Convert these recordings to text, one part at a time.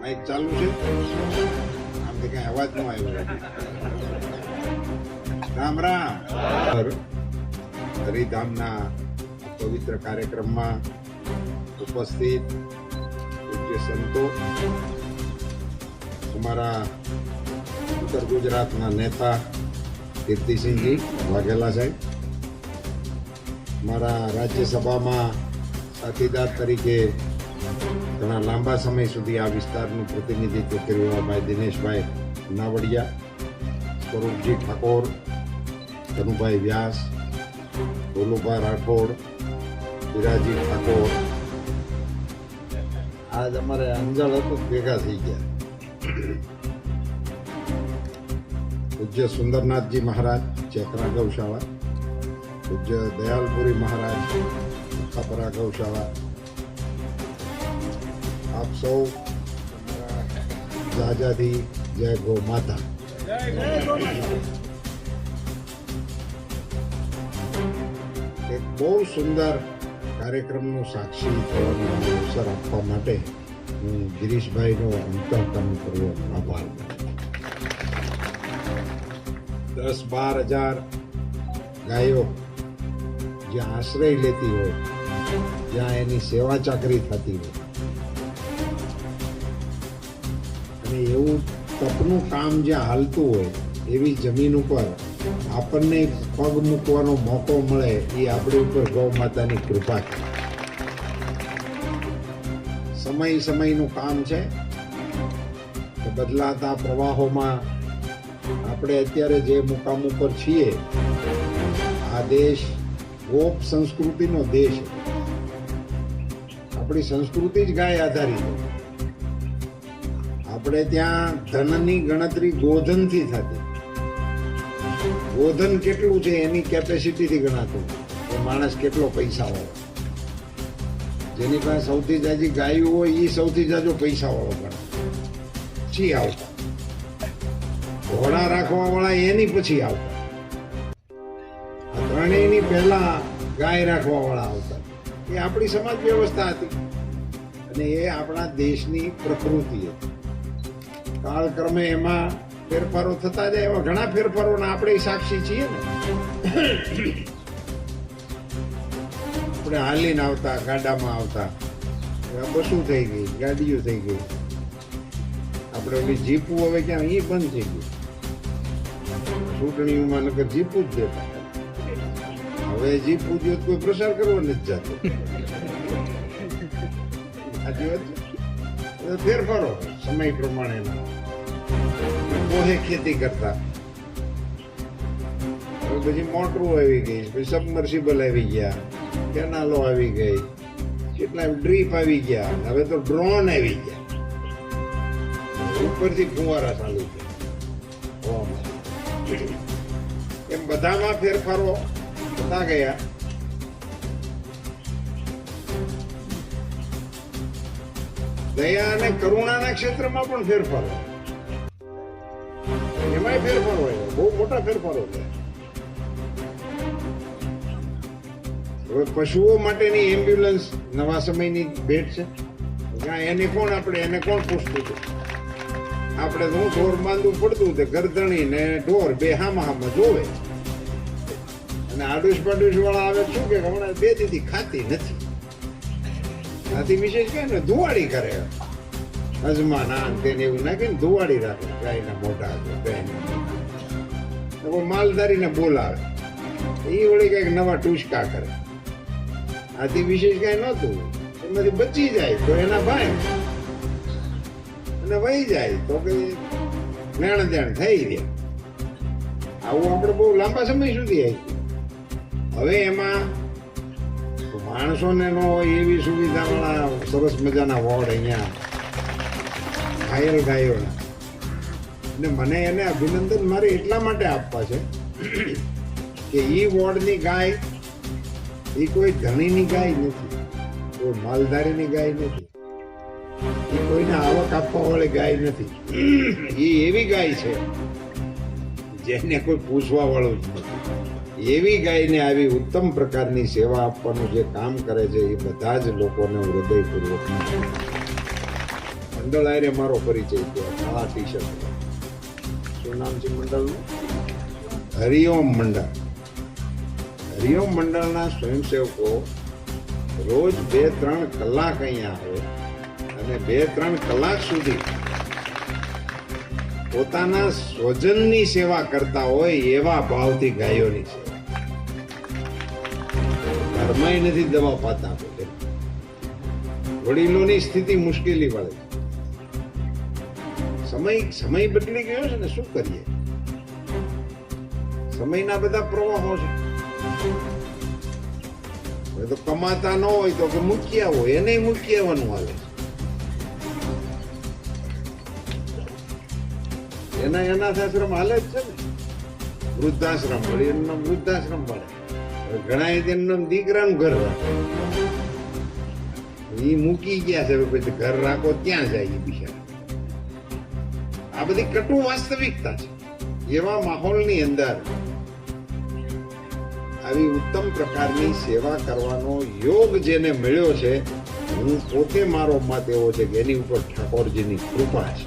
Mike ચાલુ છે? આમથી કઈ અવાજ ન આવ્યો. રામ રામ. હરિધામના પવિત્ર કાર્યક્રમમાં ઉપસ્થિત પૂજ્ય સંતો, અમારા ઉત્તર ગુજરાતના નેતા કીર્તિસિંહજી વાઘેલા સાહેબ, મારા રાજ્યસભામાં સાથીદાર તરીકે ઘણા લાંબા સમય સુધી આ વિસ્તારનું પ્રતિનિધિત્વ કર્યું એવા ભાઈ દિનેશભાઈ નાવડિયા, સ્વરૂપજી ઠાકોર, કનુભાઈ વ્યાસ, ભોલુભા રાઠોડ, વિરાજી ઠાકોર, આજ અમારે અંજળ હતું ભેગા થઈ ગયા. પૂજ્ય સુંદરનાથજી મહારાજ ચેકરા ગૌશાળા, પૂજ્ય દયાલપુરી મહારાજ ખાપરા ગૌશાળા, આપ સૌ જાજાથી જય ગો માતા. એક બહુ સુંદર કાર્યક્રમનું સાક્ષી થવાનો અવસર આપવા માટે હું ગિરીશભાઈનો અંતઃકરણપૂર્વક આભાર માનું. 10-12 હજાર ગાયો જ્યાં આશ્રય લેતી હોય, જ્યાં એની સેવા ચાકરી થતી હોય, અને એવું તપનું કામ જ્યાં હાલતું હોય એવી જમીન ઉપર આપણને પગ મૂકવાનો મોકો મળે, એ આપણી ઉપર ગૌ માતાની કૃપા છે. સમયનું કામ છે કે બદલાતા પ્રવાહોમાં આપણે અત્યારે જે મુકામ ઉપર છીએ, આ દેશ ગોપ સંસ્કૃતિનો દેશ. આપણી સંસ્કૃતિ જ ગાય આધારિત. આપણે ત્યાં ધનની ગણતરી ગોધનથી થતી. ગોધન કેટલું છે એની કેપેસિટીથી ગણાતું કે માણસ કેટલો પૈસા વાળો. જેની પાસે સૌથી જાજી ગાયું હોય એ સૌથી જાજો પૈસા વાળો ગણાય. પછી આવતા ઘોડા રાખવા વાળા એની પછી આવતા. આ ત્રણેયની પહેલા ગાય રાખવા વાળા આવતા. એ આપણી સમાજ વ્યવસ્થા હતી અને એ આપણા દેશની પ્રકૃતિ હતી. કાળક્રમે એમાં ફેરફારો થતા જાય. એવા ઘણા ફેરફારોના આપણે સાક્ષી છીએ ને. આપણે હાલીને આવતા, ગાડામાં આવતા, બસો થઈ ગઈ, ગાડીઓ થઈ ગઈ. આપણે ઓલી જીપું હવે ક્યાં, એ બંધ થઈ ગયું. ચૂંટણીઓમાં નકર જીપું જ દેતા. હવે જીપું જો કોઈ પ્રસાર કરવો નથી જતો. સાચી વાત છે. ફેરફારો સમય પ્રમાણેના. પોહે ખેતી કરતા, હવે પછી મોટરું આવી ગઈ, પછી સબમર્સિબલ આવી ગયા, કેનાલો આવી ગઈ, કેટલા ડ્રીપ આવી ગયા, હવે તો ડ્રોન આવી ગયા, ઉપરથી ફુવારા ચાલુ છે. એમ બધામાં ફેરફારો થતા ગયા. દયા અને કરુણાના ક્ષેત્રમાં પણ ફેરફારો, એમાંય ફેરફારો આવ્યો, બહુ મોટા ફેરફારો થયા. હવે પશુઓ માટેની એમ્બ્યુલન્સ નવા સમયની ભેટ છે. એને કોણ પૂછતું હતું? આપણે તો ઢોર બાંધવું પડતું હતું, ગરદણી ને ઢોર બે હામાં જોવે. અને આડુસ પાડુસ વાળા આવે શું કે હમણાં 2 દીધી ખાતી નથી. આથી વિશેષ કહે ને ધુવાડી કરે, અજમા નાન તેને એવું નાખીને ધુવાડી રાખે ગાયના મોઢા ગાયના. માલધારીને બોલાવે, એ વળી કઈક નવા ટૂચકા કરે. આથી વિશેષ કઈ નહોતું. એમાંથી બચી જાય તો એના ભાઈ, અને વહી જાય તો કે લેણ દેણ થઈ રહ્યા. આવું આપણે બહુ લાંબા સમય સુધી આવ્યું. હવે એમાં માણસોને ન હોય એવી સુવિધા વાળા સરસ મજાના વોર્ડ અહીંયા ઘાયલ ગાયોના. અને મને એને અભિનંદન મારે એટલા માટે આપવા છે કે એ વોર્ડની ગાય એ કોઈ ધણીની ગાય નથી, કોઈ માલધારીની ગાય નથી, એ કોઈને આવક આપવા વાળી ગાય નથી. એ એવી ગાય છે જેને કોઈ પૂછવા વાળું જ નથી. એવી ગાયને આવી ઉત્તમ પ્રકારની સેવા આપવાનું જે કામ કરે છે એ બધા જ લોકોને હૃદયપૂર્વક. મંડળ આરે મારો પરિચય થયો. આ ટી શર્ટ શું નામ છે મંડળનું? હરિઓમ મંડળ. હરિઓમ મંડળના સ્વયંસેવકો રોજ 2-3 કલાક અહીંયા આવે અને 2-3 કલાક સુધી પોતાના સ્વજનની સેવા કરતા હોય એવા ભાવથી ગાયોની સેવા. ઘરમાં નથી દવા પાતા. વડીલોની સ્થિતિ મુશ્કેલી વાળે. સમય બદલી ગયો છે ને, શું કરીએ? સમયના બધા પ્રવાહો છે. હવે તો કમાતા ન હોય તો કે મૂક્યા હોય એને મૂકી આવવાનું હાલે. એના અનાથાશ્રમ હાલે જ છે ને, વૃદ્ધાશ્રમ વળી એમનું વૃદ્ધાશ્રમ મળે. ઘણા એમનું દીકરાનું ઘર રાખે, એ મૂકી ગયા છે, પછી ઘર રાખો ત્યાં જાય એ બિચારા. આ બધી કટુ વાસ્તવિકતા છે. એવા માહોલની અંદર આવી ઉત્તમ પ્રકારની સેવા કરવાનો યોગ જેને મળ્યો છે, હું પોતે મારો મત એવો છે કે એની ઉપર ઠાકોરજીની કૃપા છે.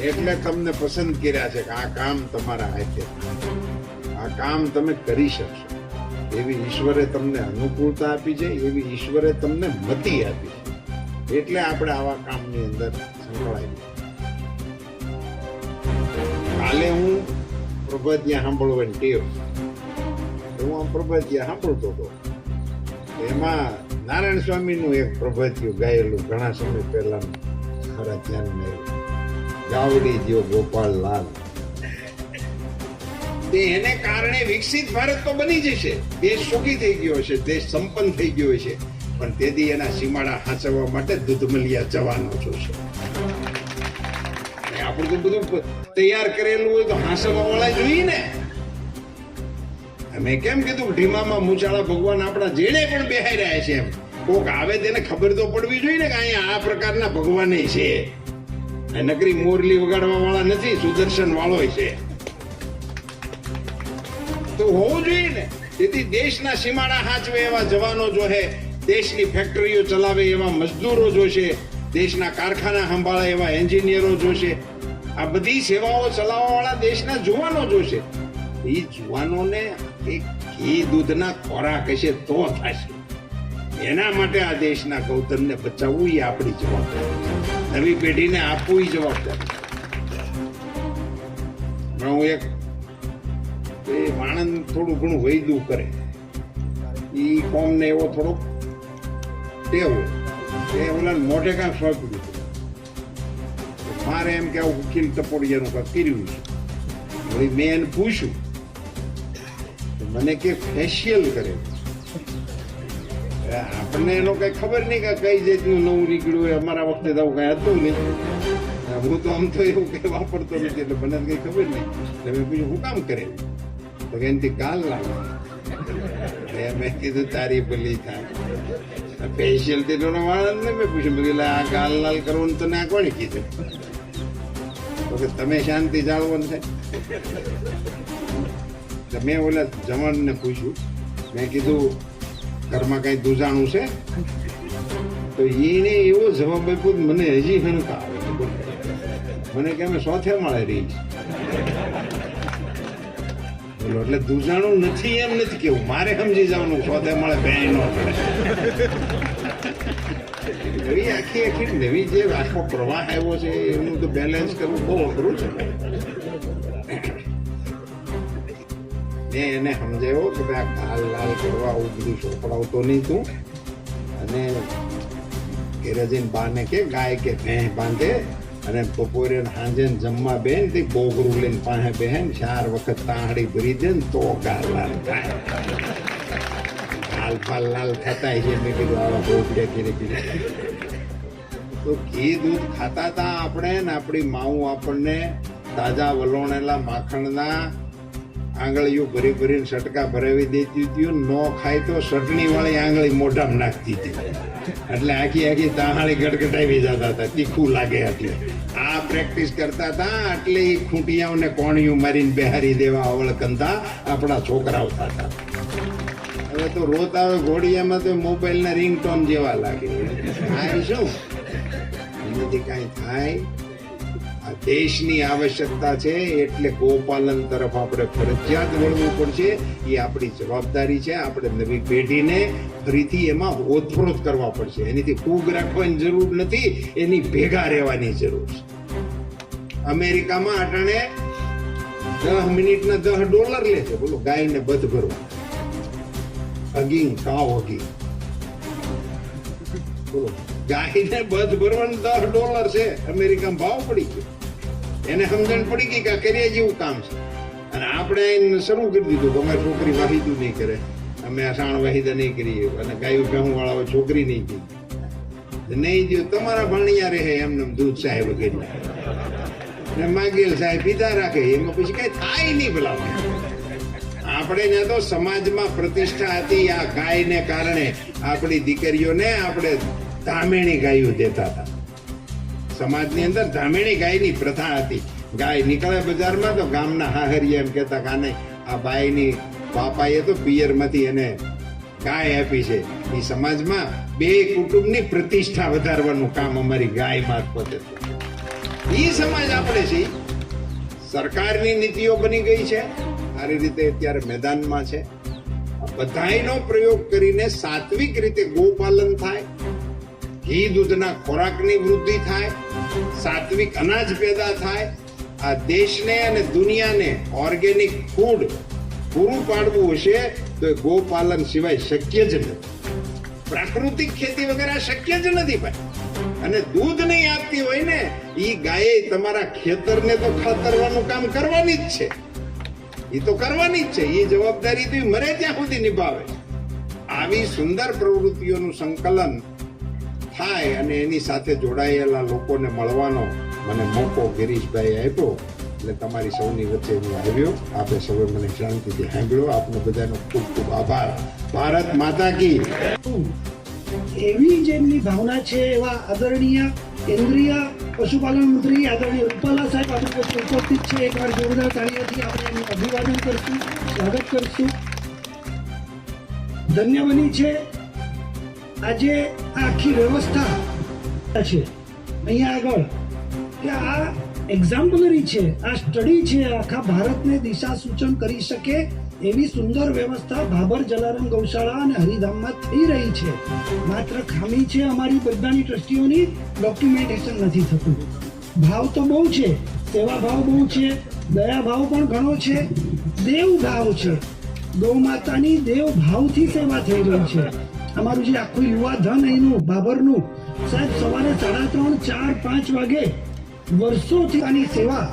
એટલે તમને પસંદ કર્યા છે કે આ કામ તમારા હાથે, આ કામ તમે કરી શકશો એવી ઈશ્વરે તમને અનુકૂળતા આપી છે, એવી ઈશ્વરે તમને મતિ આપી છે. એટલે આપણે આવા કામની અંદર સંકળાય. કાલે હું પ્રભાતિયા સાંભળવાની ટેવ, હું આમ પ્રભાતિયા સાંભળતો હતો. એમાં નારાયણ સ્વામીનું એક પ્રભાતિયું ગાયેલું ઘણા સમય પહેલાનું ખરા ધ્યાનમાં આવ્યું. ગાવડી જ્યો ગોપાલ લાલ. એને કારણે વિકસિત ભારત તો બની જશે, દેશ સુખી થઈ ગયો છે, દેશ સંપન્ન થઈ ગયો છે, પણ તેથી એના સીમાડા હાંચવવા માટે દૂધમલિયા જવાનો જોશે. આપણું તો બધું તૈયાર કરેલું હોય તો હાંસવા વાળા જોઈએ ને. મેં કેમ કીધું ઢીમામાં મુચાળા ભગવાન આપણા જેને પણ બેહાઈ રહ્યા છે, એમ કોક આવે તેને ખબર તો પડવી જોઈએ ને કે અહીંયા આ પ્રકારના ભગવાને છે. નકરી મોરલી વગાડવા વાળા નથી, સુદર્શન વાળો છે તો હોવું જોઈએ ને. તેથી દેશના સીમાડા હાંચવે એવા જવાનો જોશે, દેશની ફેક્ટરીઓ ચલાવે એવા મજદૂરો જોશે, દેશના કારખાના સંભાળે એવા એન્જિનિયરો જોશે, આ બધી સેવાઓ ચલાવવા વાળા દેશના જુવાનો જોશે. એ જુવાનોને એક ઘી દૂધના ખોરાક હશે તો થશે. એના માટે આ દેશના ગૌતમને બચાવવું એ આપણી જવાબદારી, નવી પેઢીને આપવું એ જવાબદારી. હું એક માણસ થોડું ઘણું વૈદું કરે, એ કોમને એવો થોડો ટેવ એ ઓલા મોઢે કાંક સોંપ્યું, મારે એમ કે આવું ખીલ ટપોડિયાનું કાંક કર્યું છે. વળી મેં એને પૂછ્યું, મને કે ફેશિયલ કરે. આપણને એનો કઈ ખબર નહીં કે કઈ જાતનું નવું નીકળ્યું હોય. અમારા વખતે તો કઈ હતું નહીં. હું તો આમ તો એવું કઈ વાપરતો નથી, એટલે મને કઈ ખબર નહીં. તમે પૂછ્યું હું કામ કરે? તો કે એનાથી ગાલ લાગે. મેં કીધું તારી ભલી થાય. ફેશિયલ થી માણસ ને મેં પૂછ્યું, એટલે આ ગાલ લાલ કરવાનું તને આ કોણે કીધું? તો કે તમે શાંતિ જાળવવાનું છે. મેં ઓલા જવાનને પૂછ્યું, મેં કીધું ઘરમાં કઈ દુજાણું છે? તો એને એવો જવાબ આપ્યો, મને હજી હણકા આવે. મને કે અમે સોથે માળે રહી. એટલે દુજાણું નથી એમ નથી કેવું, મારે સમજી જવાનું સોથે માળે બેન ન પડે. નવી આખી નવી જે આખો પ્રવાહ આવ્યો છે એનું તો બેલેન્સ કરવું બહુ અઘરું છે. મેં એને સમજાવ્યો કે ભાઈ આ ગાલ લાલ કરવા આવું બધું ચોપડાવતો નહીં તું. અને ઘેરે જઈને બાને કે ગાય કે ભેંસ બાંધે અને બપોરે સાંજે જમવા બેન તે બોગરું લઈને પાસે બેન 4 વખત તાહડી ભરી દે ને તો ગાલ લાલ થાય. ગાલ ફાલ લાલ થતા છે. મેં કીધું આવા બોગડે કીધે તો ઘી દૂધ ખાતા હતા આપણે ને આપણી માવું આપણને તાજા વલોણેલા માખણના આંગળીઓ ભરી ભરીને સટકા ભરાવી દેતી હતી. ન ખાય તો ચટણી વાળી આંગળી મોઢામાં નાખતી હતી, એટલે આખી તાહાળી ગટગટાવી જતા હતા, તીખું લાગે. એટલે આ પ્રેક્ટિસ કરતા હતા, એટલે ખૂંટિયાઓને કોણિયું મારીને બેહારી દેવા અવળકંતા આપણા છોકરાઓ થતા. હવે તો રોત આવે ઘોડિયામાં તો મોબાઈલના રિંગટોન જેવા લાગે. થાય શું? એનાથી કાંઈ થાય? આ દેશની આવશ્યકતા છે એટલે ગોપાલન તરફ આપણે ફરજિયાત વળવું પડશે. એ આપણી જવાબદારી છે. આપણે નવી પેઢીને ફરીથી એમાં ઓતપ્રોત કરવા પડશે. એનીથી ફૂગ રાખવાની જરૂર નથી, એની ભેગા રહેવાની જરૂર છે. અમેરિકામાં અટાણે 10 મિનિટના $10 લે છે. બોલો, ગાયને બધ ભરવા, હગિંગ, કાવ હગિંગ. બોલો, ગાયને બધ ભરવાનું $10 છે. અમેરિકામાં ભાવ પડી ગયો. એને સમજણ પડી ગઈ કે આ કર્યા જેવું કામ છે. અને આપણે એને શરૂ કરી દીધું કે અમારી છોકરી વાહિદું નહીં કરે, અમે આ સાણ વાહિદા નહીં કરીએ, અને ગાયું ભેહું વાળા છોકરી નહીં દી નહીં દો. તમારા ભાણિયા રહે એમને દૂધ સાહેબ વગેરે ને માગેલ સાહેબ પીધા રાખે, એમાં પછી કઈ થાય નહીં. ભલા આપણે ત્યાં તો સમાજમાં પ્રતિષ્ઠા હતી. આ ગાયને કારણે આપણી દીકરીઓને આપણે ધામેણી ગાયું દેતા હતા. સમાજની અંદર ધામેણી ગાયની પ્રથા હતી. ગાય નીકળે બજારમાં તો ગામના હાહરિયા એમ કહેતા કે આને આ બાઈની બાપાએ તો પિયરમાંથી એને ગાય આપી છે. એ સમાજમાં બે કુટુંબની પ્રતિષ્ઠા વધારવાનું કામ અમારી ગાય મારફતે થયું. એ સમાજ આપણે છે. સરકારની નીતિઓ બની ગઈ છે, સારી રીતે અત્યારે મેદાનમાં છે. બધાયનો પ્રયોગ કરીને સાત્વિક રીતે ગોપાલન થાય, ઘી દૂધના ખોરાકની વૃદ્ધિ થાય, સાત્વિક અનાજ પેદા થાય. આ દેશને અને દુનિયાને ઓર્ગેનિક ફૂડ પૂરું પાડવું હશે તો ગોપાલન સિવાય શક્ય જ નથી. પ્રાકૃતિક ખેતી વગર આ શક્ય જ નથી ભાઈ. અને દૂધ નહીં આપતી હોય ને એ ગાય તમારા ખેતરને તો ખાતરવાનું કામ કરવાની જ છે. એ તો કરવાની જ છે. એ જવાબદારી તો મરે ત્યાં સુધી નિભાવે. આવી સુંદર પ્રવૃત્તિઓનું સંકલન થાય અને એની સાથે જોડાયેલા લોકોને મળવાનો મને મોકો ગિરીશભાઈ આપ્યો, એટલે તમારી સૌની વચ્ચે હું આવ્યો. આપે સૌએ મને શાંતિથી સાંભળ્યો. આપનો બધાનો ખૂબ ખૂબ આભાર. ભારત માતા કી. એવી જેમની ભાવના છે એવા આદરણીય કેન્દ્રીય પશુપાલન મંત્રી આદરણીય રૂપાલા સાહેબ આપણી વચ્ચે ઉપસ્થિત છે. એકવાર જોરદાર તાળીઓથી આપણે એનું અભિવાદન કરશું, સ્વાગત કરશું. ધન્ય બની છે આજે આ આખી વ્યવસ્થા છે અહીંયા આગળ કે આ એક્ઝામ્પલરી છે, આ સ્ટડી છે, આખા ભારતને દિશા સૂચન કરી શકે એવી સુંદર વ્યવસ્થા ભાભર જલારામ ગૌશાળા અને હરિધામમાં થઈ રહી છે. માત્ર ખામી છે અમારી બધાની ટ્રસ્ટીઓની, ડોક્યુમેન્ટેશન નથી થતું. ભાવ તો બહુ છે, સેવા ભાવ બહુ છે, દયા ભાવ પણ ઘણો છે, દેવ ભાવ છે. ગૌ માતાની દેવ ભાવથી સેવા થઈ રહી છે. અમારું જે આખું યુવા ધન અહીંનું ભાભરનું સાહેબ સવારે 3:30, 4, 5 વાગે વર્ષોથી આની સેવા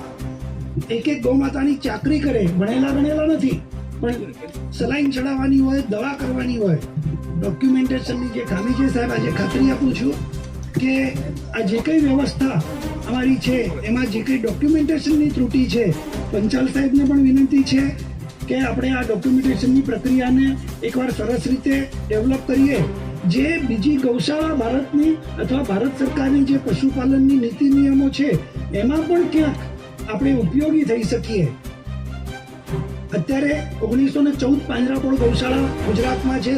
એક ગૌ માતાની ચાકરી કરે. ભણેલા નથી, પણ સલાઈન ચડાવવાની હોય, દવા કરવાની હોય, ડોક્યુમેન્ટેશનની જે ખામી છે સાહેબ આજે ખાતરી આપું છું કે આ જે કંઈ વ્યવસ્થા અમારી છે એમાં જે કંઈ ડોક્યુમેન્ટેશનની ત્રુટિ છે, પંચાલ સાહેબને પણ વિનંતી છે કે આપણે આ ડોક્યુમેન્ટેશનની પ્રક્રિયાને એકવાર સરસ રીતે ડેવલપ કરીએ. જે બીજી ગૌશાળા ભારતની અથવા ભારત સરકારની જે પશુપાલનની નીતિ નિયમો છે એમાં પણ ક્યાંક આપણે ઉપયોગી થઈ શકીએ. અત્યારે 1914 પાંજરાપોળ ગૌશાળા ગુજરાતમાં છે.